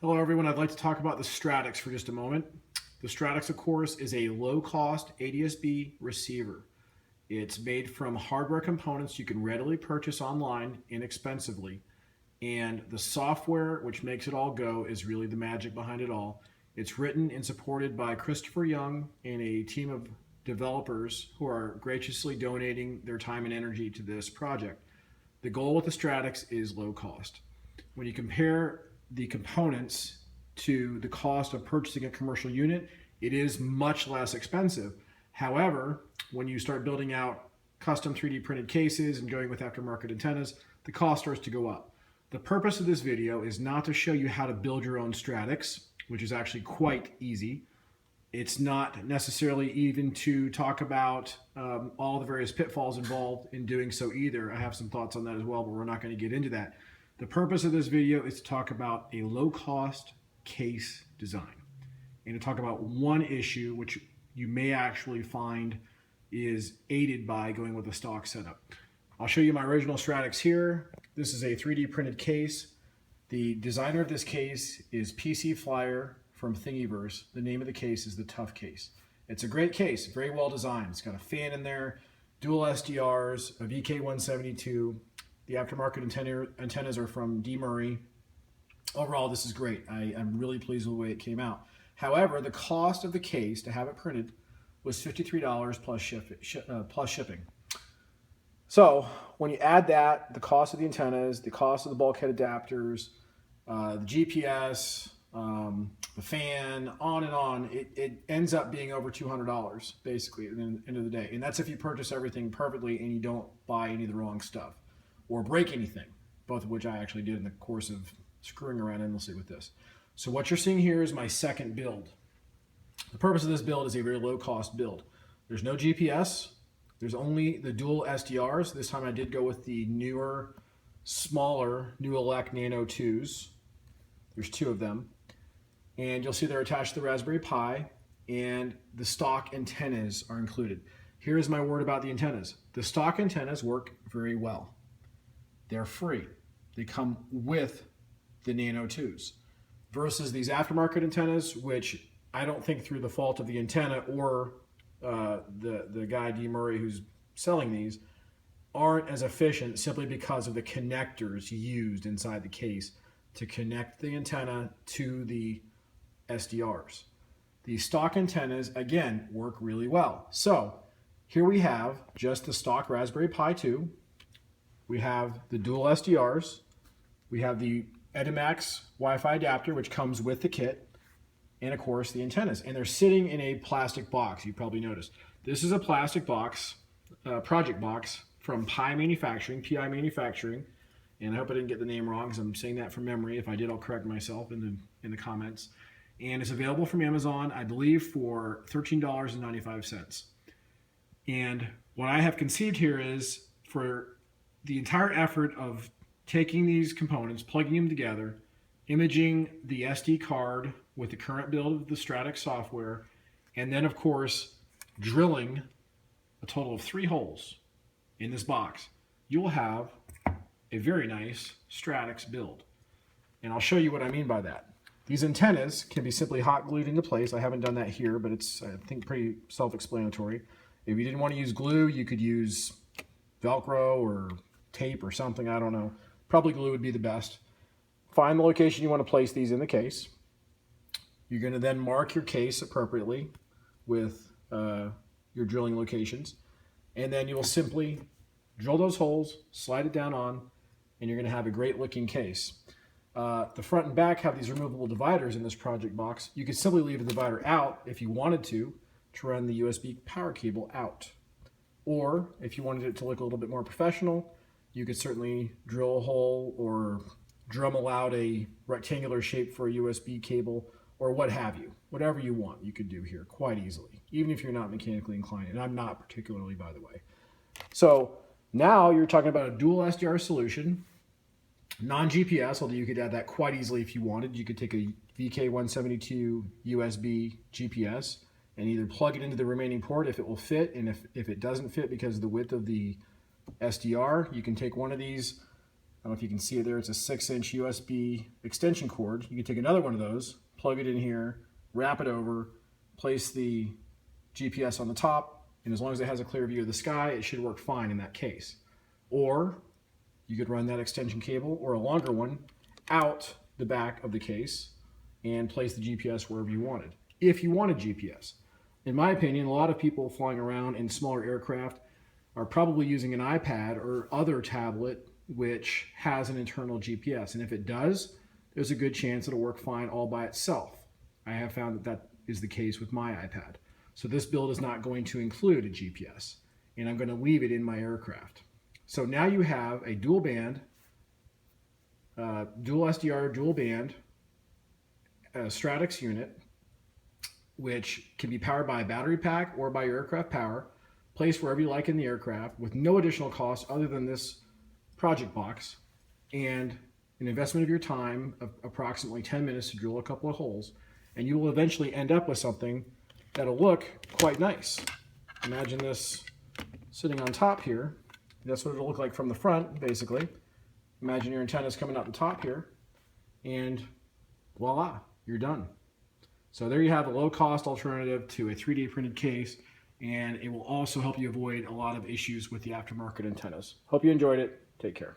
Hello everyone, I'd like to talk about the Stratux for just a moment. The Stratux, of course, is a low-cost ADS-B receiver. It's made from hardware components you can readily purchase online inexpensively. And the software, which makes it all go, is really the magic behind it all. It's written and supported by Christopher Young and a team of developers who are graciously donating their time and energy to this project. The goal with the Stratux is low cost. When you compare the components to the cost of purchasing a commercial unit, it is much less expensive. However, when you start building out custom 3D printed cases and going with aftermarket antennas, the cost starts to go up. The purpose of this video is not to show you how to build your own Stratux, which is actually quite easy. It's not necessarily even to talk about all the various pitfalls involved in doing so either. I have some thoughts on that as well, but we're not going to get into that. The purpose of this video is to talk about a low-cost case design and to talk about one issue which you may actually find is aided by going with a stock setup. I'll show you my original Stratux here. This is a 3D printed case. The designer of this case is PC Flyer from Thingiverse. The name of the case is the Tough Case. It's a great case, very well designed. It's got a fan in there, dual SDRs, a VK172. The aftermarket antennas are from D. Murray. Overall, this is great. I'm really pleased with the way it came out. However, the cost of the case to have it printed was $53 plus shipping. So when you add that, the cost of the antennas, the cost of the bulkhead adapters, the GPS, the fan, on and on, it ends up being over $200 basically at the end of the day. And that's if you purchase everything perfectly and you don't buy any of the wrong stuff or break anything, both of which I actually did in the course of screwing around endlessly with this. So what you're seeing here is my second build. The purpose of this build is a very low cost build. There's no GPS. There's only the dual SDRs. This time I did go with the newer, smaller New Elect Nano 2s. There's two of them. And you'll see they're attached to the Raspberry Pi, and the stock antennas are included. Here's my word about the antennas. The stock antennas work very well. They're free. They come with the Nano 2s. Versus these aftermarket antennas, which I don't think through the fault of the antenna or the guy D. Murray who's selling these, aren't as efficient simply because of the connectors used inside the case to connect the antenna to the SDRs. The stock antennas, again, work really well. So here we have just the stock Raspberry Pi 2. We have the dual SDRs. We have the Edimax Wi-Fi adapter, which comes with the kit. And of course, the antennas. And they're sitting in a plastic box, you probably noticed. This is a plastic box, project box from PI Manufacturing. And I hope I didn't get the name wrong because I'm saying that from memory. If I did, I'll correct myself in the comments. And it's available from Amazon, I believe, for $13.95. And what I have conceived here is for the entire effort of taking these components, plugging them together, imaging the SD card with the current build of the Stratux software, and then, of course, drilling a total of 3 holes in this box, you will have a very nice Stratux build. And I'll show you what I mean by that. These antennas can be simply hot glued into place. I haven't done that here, but it's, I think, pretty self-explanatory. If you didn't want to use glue, you could use Velcro or tape or something, I don't know. Probably glue would be the best. Find the location you want to place these in the case. You're going to then mark your case appropriately with your drilling locations. And then you will simply drill those holes, slide it down on, and you're going to have a great looking case. The front and back have these removable dividers in this project box. You could simply leave the divider out if you wanted to run the USB power cable out. Or if you wanted it to look a little bit more professional, you could certainly drill a hole or Dremel out a rectangular shape for a USB cable or what have you. Whatever you want, you could do here quite easily, even if you're not mechanically inclined. And I'm not particularly, by the way. So now you're talking about a dual SDR solution, non-GPS, although you could add that quite easily if you wanted. You could take a VK172 USB GPS and either plug it into the remaining port if it will fit, and if it doesn't fit because of the width of the SDR, you can take one of these don't know if you can see it there. It's a 6-inch USB extension cord. You can take another one of those, plug it in here, wrap it over, place the GPS on the top, and as long as it has a clear view of the sky, it should work fine in that case. Or you could run that extension cable, or a longer one, out the back of the case and place the GPS wherever you wanted, if you wanted GPS. In my opinion, a lot of people flying around in smaller aircraft are probably using an iPad or other tablet which has an internal GPS. And if it does, there's a good chance it'll work fine all by itself. I have found that that is the case with my iPad. So this build is not going to include a GPS, and I'm going to leave it in my aircraft. So now you have a dual band, dual SDR, dual band, Stratux unit, which can be powered by a battery pack or by your aircraft power, placed wherever you like in the aircraft with no additional cost other than this project box and an investment of your time of approximately 10 minutes to drill a couple of holes, and you will eventually end up with something that'll look quite nice. Imagine this sitting on top here. That's what it'll look like from the front, basically. Imagine your antennas coming out the top here, and voila, you're done. So there you have a low-cost alternative to a 3D printed case, and it will also help you avoid a lot of issues with the aftermarket antennas. Hope you enjoyed it. Take care.